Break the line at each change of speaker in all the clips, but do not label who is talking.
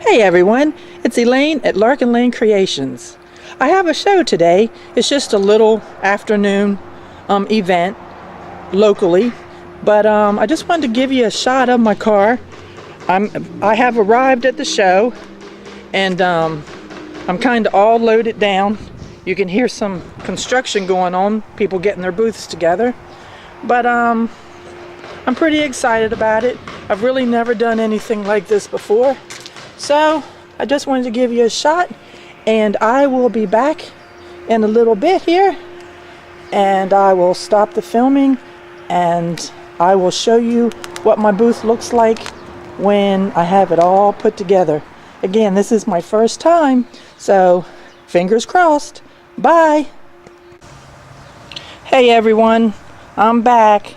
Hey everyone, it's Elaine at Larkin Lane Creations. I have a show today. It's just a little afternoon event locally, but I just wanted to give you a shot of my car. I have arrived at the show, and I'm kind of all loaded down. You can hear some construction going on, people getting their booths together, but I'm pretty excited about it. I've really never done anything like this before. So I just wanted to give you a shot, and I will be back in a little bit here, and I will stop the filming and I will show you what my booth looks like when I have it all put together. Again, this is my first time, so fingers crossed. Bye. Hey everyone, I'm back.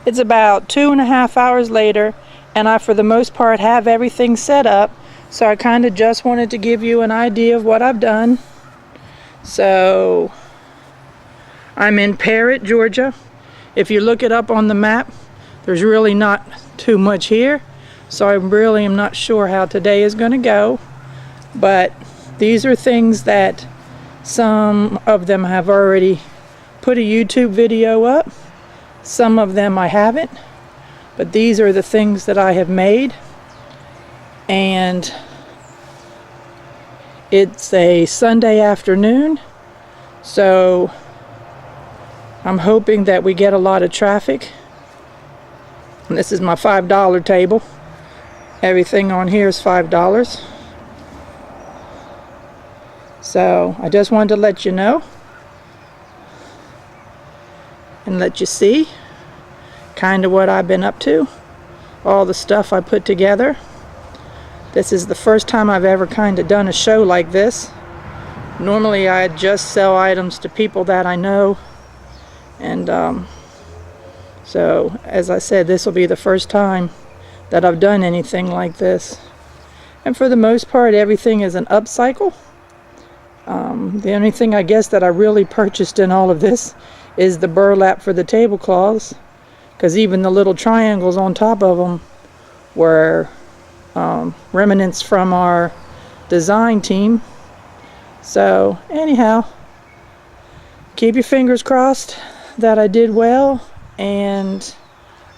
It's about 2.5 hours later, and I for the most part have everything set up. So I kind of just wanted to give you an idea of what I've done. So I'm in Parrott, Georgia. If you look it up on the map, there's really not too much here. So I really am not sure how today is going to go. But these are things that some of them have already put a YouTube video up. Some of them I haven't. But these are the things that I have made. And it's a Sunday afternoon, so I'm hoping that we get a lot of traffic. And this is my $5 table. Everything on here is $5. So I just wanted to let you know and let you see kind of what I've been up to, all the stuff I put together. This is the first time I've ever kind of done a show like this. Normally I just sell items to people that I know, and so as I said, this will be the first time that I've done anything like this. And for the most part, everything is an upcycle. The only thing I guess that I really purchased in all of this is the burlap for the tablecloths, because even the little triangles on top of them were remnants from our design team. So anyhow, keep your fingers crossed that I did well, and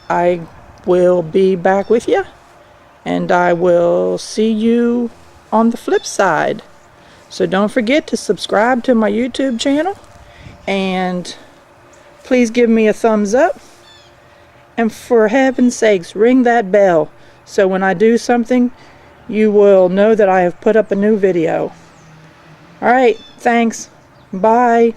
I will be back with you, and I will see you on the flip side. So don't forget to subscribe to my YouTube channel, and please give me a thumbs up, and for heaven's sakes, ring that bell so when I do something, you will know that I have put up a new video. Alright, thanks. Bye.